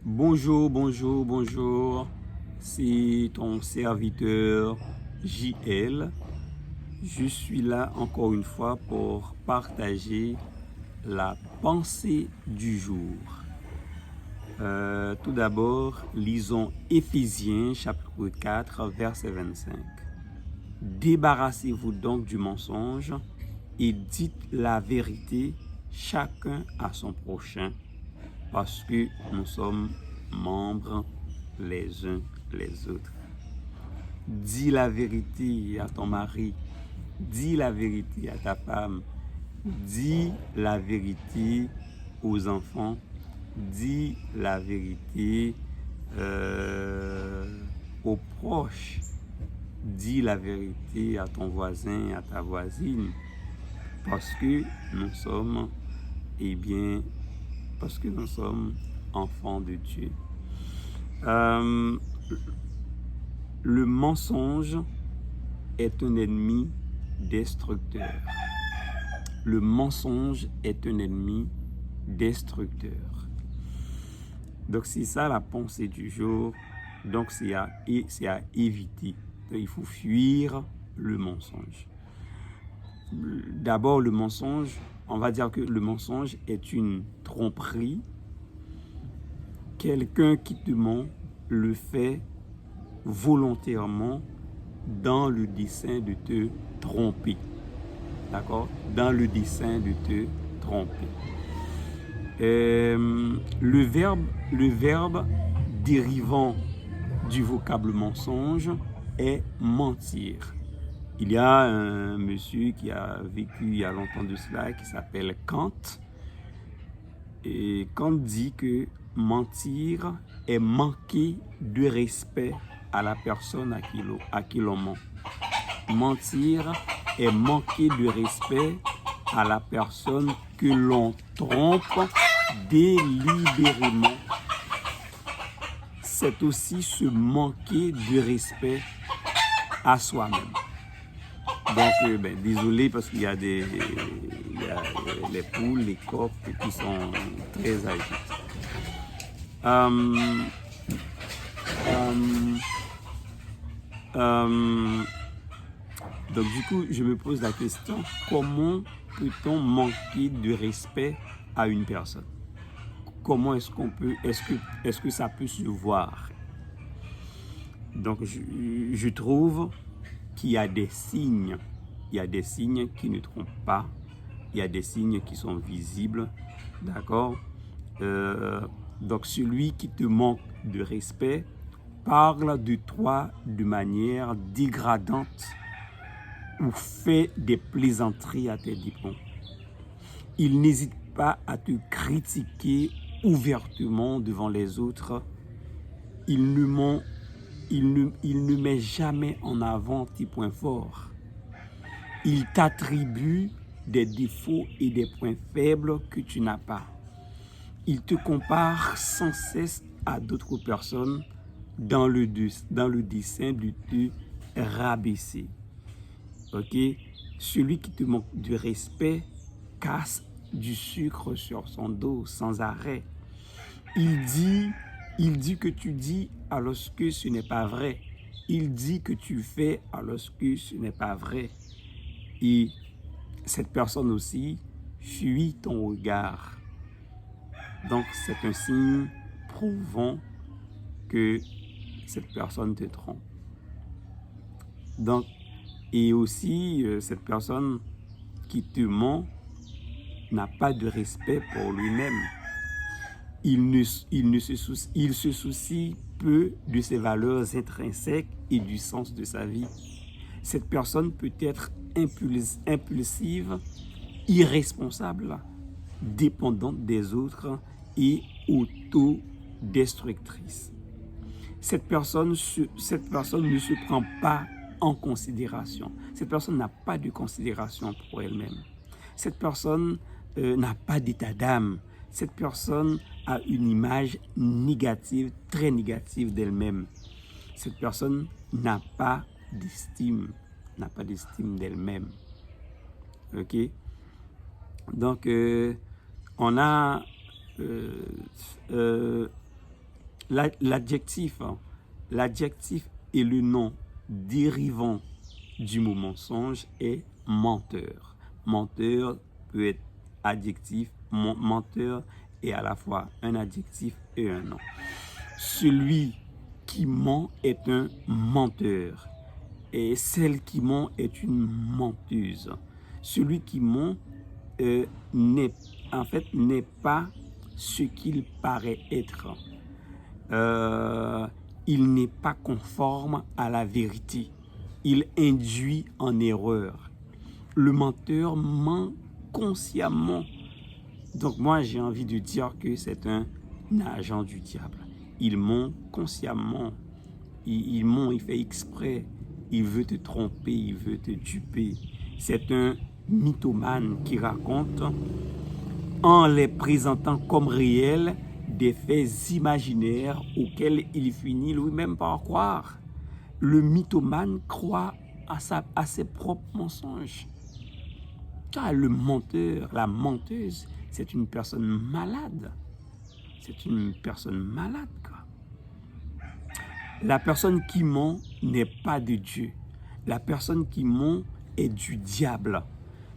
Bonjour, bonjour, bonjour. C'est ton serviteur JL. Je suis là encore une fois pour partager la pensée du jour. Tout d'abord, lisons Éphésiens chapitre 4, verset 25. Débarrassez-vous donc du mensonge et dites la vérité chacun à son prochain, parce que nous sommes membres les uns les autres. Dis la vérité à ton mari, dis la vérité à ta femme, dis la vérité aux enfants, dis la vérité aux proches, dis la vérité à ton voisin, à ta voisine, parce que nous sommes, parce que nous sommes enfants de Dieu. Le mensonge est un ennemi destructeur. Le mensonge est un ennemi destructeur. Donc c'est ça la pensée du jour. Donc c'est à éviter. Donc, il faut fuir le mensonge. D'abord le mensonge, on va dire que le mensonge est une tromperie. Quelqu'un qui te ment le fait volontairement dans le dessein de te tromper. D'accord? Dans le dessein de te tromper. Le verbe dérivant du vocable mensonge est mentir. Il y a un monsieur qui a vécu il y a longtemps de cela qui s'appelle Kant. Et Kant dit que mentir est manquer de respect à la personne à qui l'on ment. Mentir est manquer de respect à la personne que l'on trompe délibérément. C'est aussi se manquer de respect à soi-même. Donc, désolé parce qu'il y a les poules, les coqs qui sont très agités. Donc du coup, je me pose la question, comment peut-on manquer de respect à une personne? Comment est-ce qu'on peut, est-ce que ça peut se voir? Donc je trouve qu'il y a des signes. Il y a des signes qui ne trompent pas. Il y a des signes qui sont visibles. D'accord? Donc celui qui te manque de respect parle de toi de manière dégradante ou fait des plaisanteries à tes dépens. Il n'hésite pas à te critiquer ouvertement devant les autres. Il ne met jamais en avant tes points forts. Il t'attribue des défauts et des points faibles que tu n'as pas. Il te compare sans cesse à d'autres personnes dans le dessein de te rabaisser. Ok? Celui qui te manque de respect casse du sucre sur son dos sans arrêt. Il dit que tu dis alors que ce n'est pas vrai. Il dit que tu fais alors que ce n'est pas vrai. Et cette personne aussi fuit ton regard. Donc c'est un signe prouvant que cette personne te trompe. Donc, et aussi, cette personne qui te ment n'a pas de respect pour lui-même. Il se soucie peu de ses valeurs intrinsèques et du sens de sa vie. Cette personne peut être impulsive, irresponsable, dépendante des autres et autodestructrice. Cette personne ne se prend pas en considération. Cette personne n'a pas de considération pour elle-même. Cette personne n'a pas d'état d'âme. Cette personne a une image négative, très négative d'elle-même. Cette personne n'a pas d'estime d'elle-même. Ok? Donc, on a L'adjectif, hein, l'adjectif et le nom dérivant du mot mensonge est menteur. Menteur peut être adjectif, menteur est à la fois un adjectif et un nom. Celui qui ment est un menteur et celle qui ment est une menteuse. Celui qui ment n'est pas ce qu'il paraît être. Il n'est pas conforme à la vérité. Il induit en erreur. Le menteur ment consciemment. Donc moi, j'ai envie de dire que c'est un agent du diable. Il ment consciemment. Il ment, il fait exprès. Il veut te tromper, il veut te duper. C'est un mythomane qui raconte, en les présentant comme réels, des faits imaginaires auxquels il finit lui-même par croire. Le mythomane croit à ses propres mensonges. Car le menteur, la menteuse, c'est une personne malade. C'est une personne malade, quoi. La personne qui ment n'est pas de Dieu. La personne qui ment est du diable.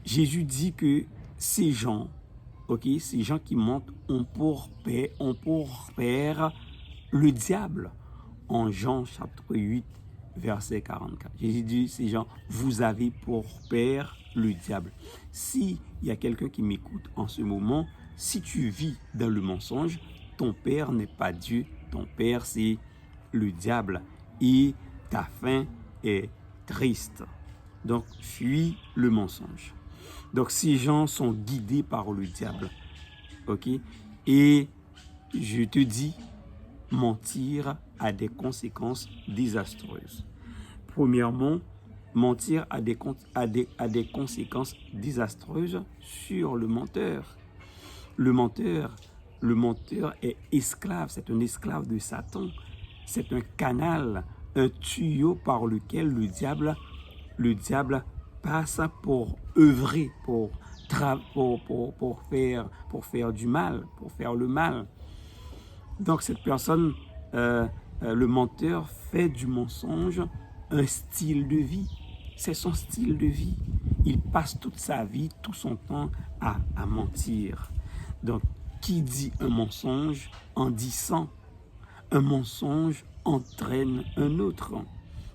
Jésus dit que ces gens qui mentent ont pour père le diable. En Jean chapitre 8, verset 44. Jésus dit, ces gens, vous avez pour père le diable. S'il y a quelqu'un qui m'écoute en ce moment, si tu vis dans le mensonge, ton père n'est pas Dieu, ton père c'est le diable et ta fin est triste. Donc, fuis le mensonge. Donc, ces gens sont guidés par le diable. OK? Et je te dis, mentir a des conséquences désastreuses. Premièrement, mentir a des conséquences désastreuses sur le menteur. Le menteur est esclave, c'est un esclave de Satan. C'est un canal, un tuyau par lequel le diable passe pour œuvrer, pour faire du mal, pour faire le mal. Donc cette personne, le menteur fait du mensonge un style de vie. C'est son style de vie. Il passe toute sa vie, tout son temps à mentir. Donc, qui dit un mensonge en dit 100. Un mensonge entraîne un autre.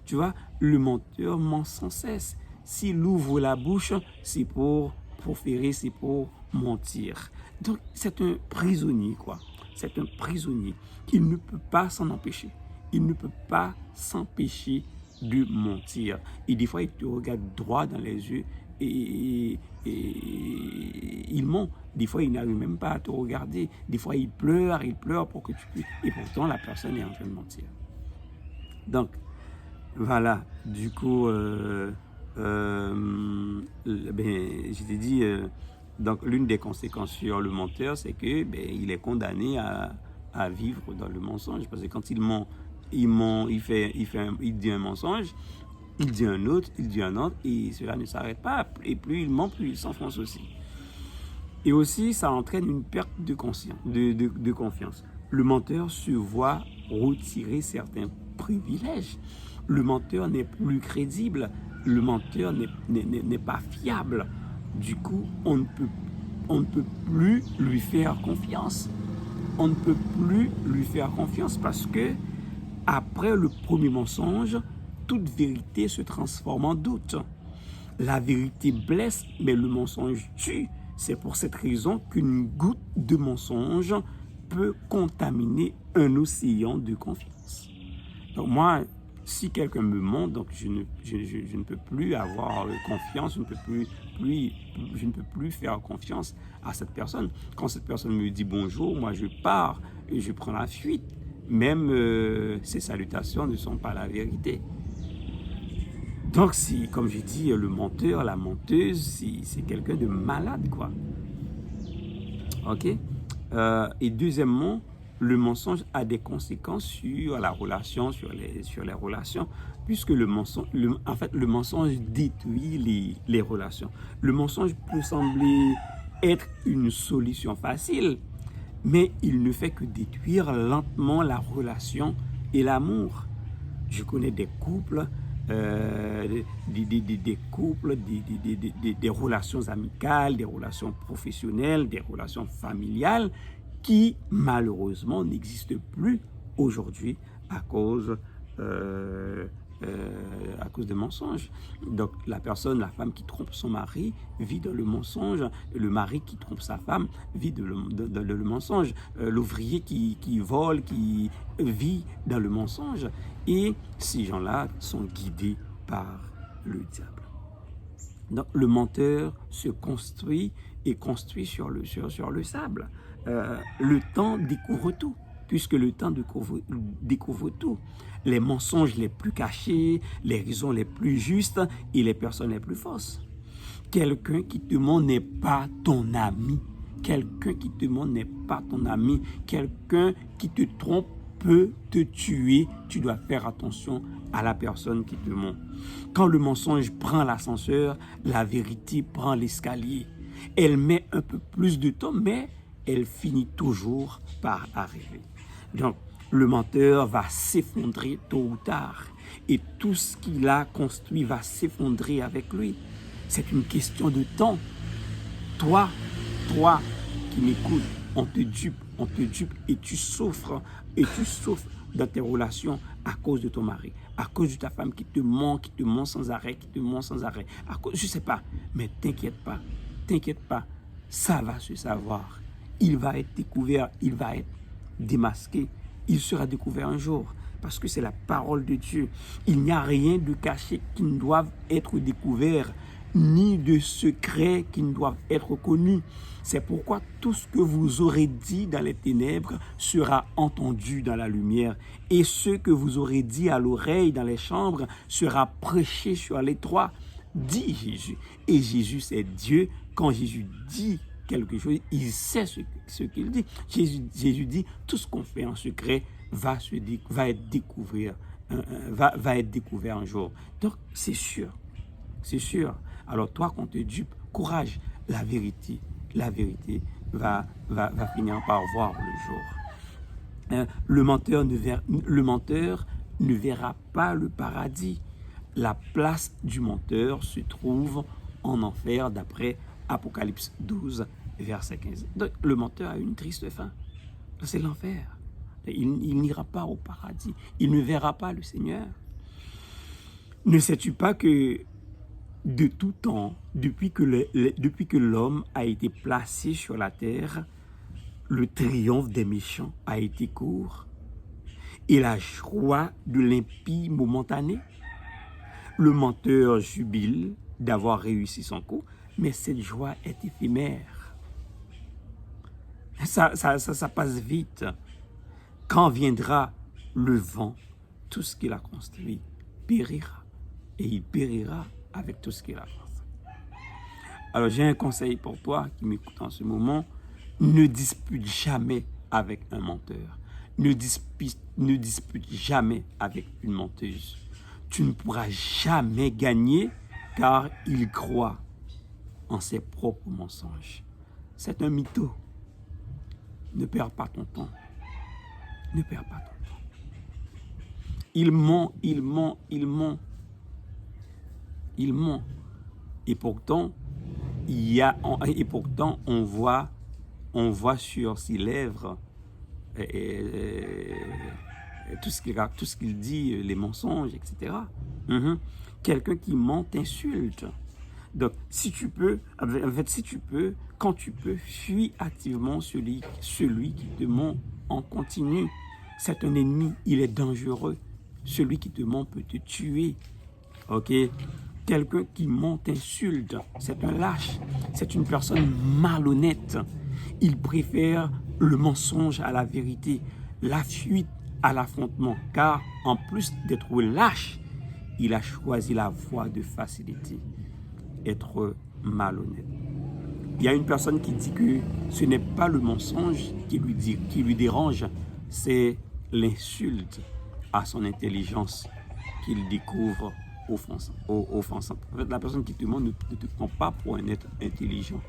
Tu vois, le menteur ment sans cesse. S'il ouvre la bouche, c'est pour proférer, c'est pour mentir. Donc, c'est un prisonnier, quoi. C'est un prisonnier qui ne peut pas s'en empêcher. Il ne peut pas s'empêcher de mentir. Et des fois, il te regarde droit dans les yeux et il ment. Des fois, il n'arrive même pas à te regarder. Des fois, il pleure pour que tu puisses. Et pourtant, la personne est en train de mentir. Donc, voilà. Du coup, je t'ai dit, donc l'une des conséquences sur le menteur, c'est que il est condamné à vivre dans le mensonge. Parce que quand il ment, il dit un mensonge, il dit un autre, et cela ne s'arrête pas. Et plus il ment, plus il s'enfonce aussi. Et aussi, ça entraîne une perte de confiance. Le menteur se voit retirer certains privilèges. Le menteur n'est plus crédible. Le menteur n'est pas fiable. Du coup, on ne peut plus lui faire confiance. On ne peut plus lui faire confiance parce que après le premier mensonge, toute vérité se transforme en doute. La vérité blesse, mais le mensonge tue. C'est pour cette raison qu'une goutte de mensonge peut contaminer un océan de confiance. Donc moi, si quelqu'un me ment, donc je ne peux plus avoir confiance, je ne peux plus faire confiance à cette personne. Quand cette personne me dit bonjour, moi je pars et je prends la fuite. Même ces salutations ne sont pas la vérité. Donc, comme je dis, le menteur, la menteuse, c'est quelqu'un de malade, quoi. OK? Et deuxièmement, le mensonge a des conséquences sur la relation, sur les relations, puisque le mensonge détruit les relations. Le mensonge peut sembler être une solution facile, mais il ne fait que détruire lentement la relation et l'amour. Je connais des couples, des relations amicales, des relations professionnelles, des relations familiales qui malheureusement n'existent plus aujourd'hui à cause des mensonges. Donc la femme qui trompe son mari vit dans le mensonge, le mari qui trompe sa femme vit dans le mensonge, l'ouvrier qui vole, qui vit dans le mensonge, et ces gens-là sont guidés par le diable. Donc le menteur se construit sur le sable. Le temps découvre tout, puisque le temps découvre tout. Les mensonges les plus cachés, les raisons les plus justes et les personnes les plus fausses. Quelqu'un qui te ment n'est pas ton ami. Quelqu'un qui te ment n'est pas ton ami. Quelqu'un qui te trompe peut te tuer. Tu dois faire attention à la personne qui te ment. Quand le mensonge prend l'ascenseur, la vérité prend l'escalier. Elle met un peu plus de temps, mais elle finit toujours par arriver. Donc, le menteur va s'effondrer tôt ou tard. Et tout ce qu'il a construit va s'effondrer avec lui. C'est une question de temps. Toi qui m'écoutes, on te dupe et tu souffres dans tes relations à cause de ton mari, à cause de ta femme qui te ment sans arrêt, je sais pas, mais t'inquiète pas, ça va se savoir. Il va être découvert, il va être démasqué, il sera découvert un jour, parce que c'est la parole de Dieu. Il n'y a rien de caché qui ne doive être découvert, ni de secret qui ne doivent être connus. C'est pourquoi tout ce que vous aurez dit dans les ténèbres sera entendu dans la lumière, et ce que vous aurez dit à l'oreille dans les chambres sera prêché sur l'étroit, dit Jésus. Et Jésus, c'est Dieu. Quand Jésus dit quelque chose, il sait ce qu'il dit. Jésus dit, tout ce qu'on fait en secret va être découvert un jour. Donc, c'est sûr. Alors toi, qu'on te dupe, courage, la vérité va finir par voir le jour. Le menteur ne verra pas le paradis. La place du menteur se trouve en enfer, d'après Apocalypse 12, verset 15. Donc, le menteur a une triste fin. C'est l'enfer. Il n'ira pas au paradis. Il ne verra pas le Seigneur. Ne sais-tu pas que de tout temps, depuis que l'homme a été placé sur la terre, le triomphe des méchants a été court et la joie de l'impie momentanée? Le menteur jubile d'avoir réussi son coup, mais cette joie est éphémère. Ça passe vite. Quand viendra le vent, tout ce qu'il a construit périra. Et il périra avec tout ce qu'il a construit. Alors j'ai un conseil pour toi qui m'écoute en ce moment. Ne dispute jamais avec un menteur. Ne dispute jamais avec une menteuse. Tu ne pourras jamais gagner car il croit en ses propres mensonges. C'est un mytho. Ne perds pas ton temps. Ne perds pas ton temps. Il ment. Et pourtant, on voit sur ses lèvres tout ce qu'il dit, les mensonges, etc. Quelqu'un qui ment t'insulte. Donc, si tu peux, quand tu peux, fuis activement celui qui te ment en continu. C'est un ennemi, il est dangereux. Celui qui te ment peut te tuer. Ok? Quelqu'un qui ment t'insulte, c'est un lâche. C'est une personne malhonnête. Il préfère le mensonge à la vérité, la fuite à l'affrontement, car en plus d'être lâche, il a choisi la voie de facilité, être malhonnête. Il y a une personne qui dit que ce n'est pas le mensonge qui lui dérange, c'est l'insulte à son intelligence qu'il découvre offensante. En fait, la personne qui te ment ne te prend pas pour un être intelligent.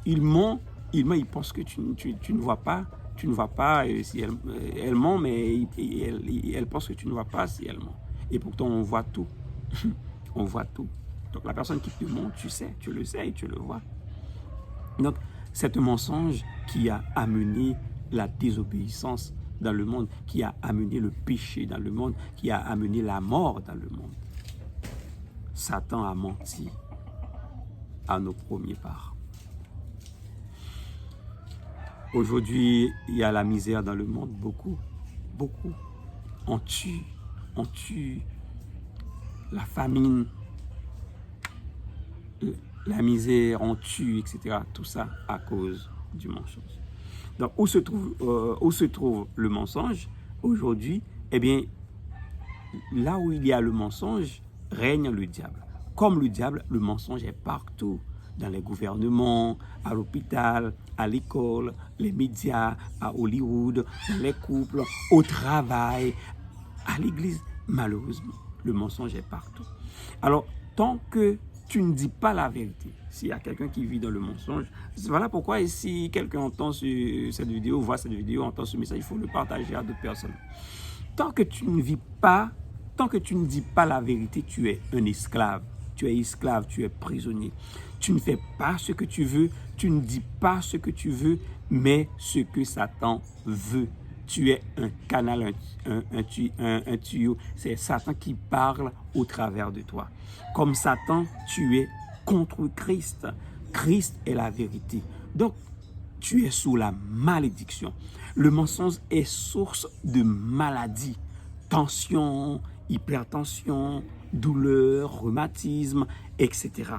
Il ment, il pense que tu ne vois pas Tu ne vois pas si elle ment, mais elle pense que tu ne vois pas si elle ment. Et pourtant, on voit tout. On voit tout. Donc, la personne qui te ment, tu sais, tu le sais et tu le vois. Donc, c'est un mensonge qui a amené la désobéissance dans le monde, qui a amené le péché dans le monde, qui a amené la mort dans le monde. Satan a menti à nos premiers parents. Aujourd'hui, il y a la misère dans le monde, beaucoup. On tue, la famine, la misère, on tue, etc. Tout ça à cause du mensonge. Donc, où se trouve le mensonge aujourd'hui? Eh bien, là où il y a le mensonge, règne le diable. Comme le diable, le mensonge est partout. Dans les gouvernements, à l'hôpital, à l'école, les médias, à Hollywood, dans les couples, au travail, à l'église. Malheureusement, le mensonge est partout. Alors, tant que tu ne dis pas la vérité, s'il y a quelqu'un qui vit dans le mensonge, voilà pourquoi et si quelqu'un entend cette vidéo, voit cette vidéo, entend ce message, il faut le partager à d'autres personnes. Tant que tu ne vis pas, tant que tu ne dis pas la vérité, tu es un esclave. Tu es esclave, tu es prisonnier. Tu ne fais pas ce que tu veux, tu ne dis pas ce que tu veux, mais ce que Satan veut. Tu es un canal, un tuyau. C'est Satan qui parle au travers de toi. Comme Satan, tu es contre Christ. Christ est la vérité. Donc, tu es sous la malédiction. Le mensonge est source de maladies, tension, hypertension, douleur, rhumatisme, etc.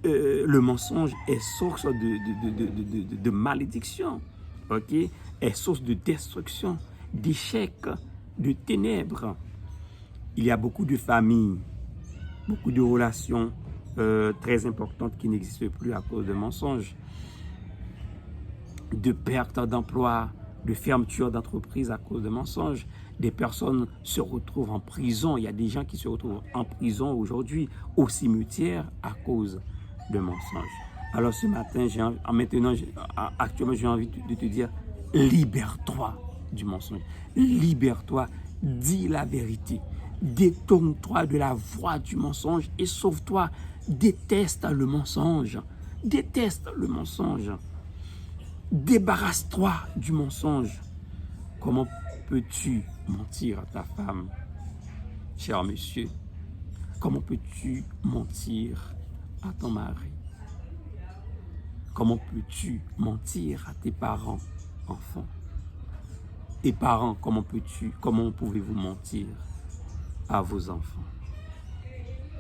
Le mensonge est source de malédiction, ok? Est source de destruction, d'échec, de ténèbres. Il y a beaucoup de familles, beaucoup de relations très importantes qui n'existent plus à cause de mensonges, de perte d'emploi, de fermeture d'entreprises à cause de mensonges. Des personnes se retrouvent en prison. Il y a des gens qui se retrouvent en prison aujourd'hui, au cimetière, à cause de mensonges. Alors ce matin, actuellement, j'ai envie de te dire, libère-toi du mensonge. Libère-toi, dis la vérité. Détourne-toi de la voie du mensonge et sauve-toi. Déteste le mensonge. Déteste le mensonge. Débarrasse-toi du mensonge. Comment peux-tu mentir à ta femme, cher monsieur? Comment peux-tu mentir à ton mari? Comment peux-tu mentir à tes parents, enfants? Tes parents, comment pouvez-vous mentir à vos enfants?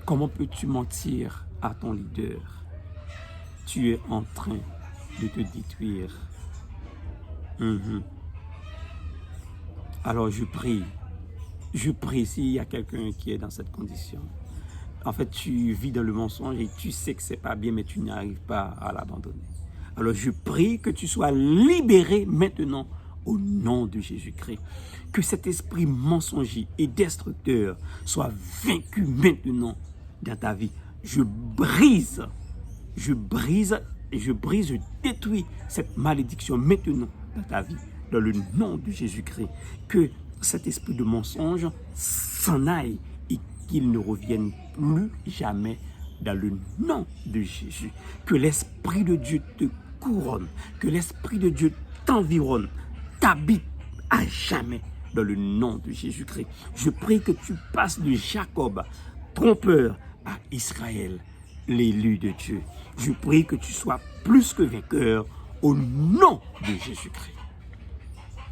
Comment peux-tu mentir à ton leader? Tu es en train de te détruire. Alors je prie s'il y a quelqu'un qui est dans cette condition. En fait, tu vis dans le mensonge et tu sais que c'est pas bien, mais tu n'arrives pas à l'abandonner. Alors je prie que tu sois libéré maintenant au nom de Jésus-Christ. Que cet esprit mensonger et destructeur soit vaincu maintenant dans ta vie. Je détruis cette malédiction maintenant dans ta vie, dans le nom de Jésus-Christ. Que cet esprit de mensonge s'en aille et qu'il ne revienne plus jamais dans le nom de Jésus. Que l'Esprit de Dieu te couronne, que l'Esprit de Dieu t'environne, t'habite à jamais dans le nom de Jésus-Christ. Je prie que tu passes de Jacob, trompeur, à Israël, l'élu de Dieu. Je prie que tu sois plus que vainqueur au nom de Jésus-Christ.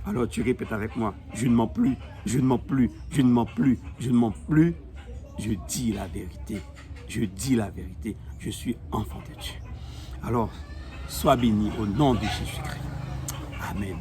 Alors tu répètes avec moi, je ne mens plus, je ne mens plus, je ne mens plus, je ne mens plus. Je dis la vérité, je dis la vérité, je suis enfant de Dieu. Alors, sois béni au nom de Jésus-Christ. Amen.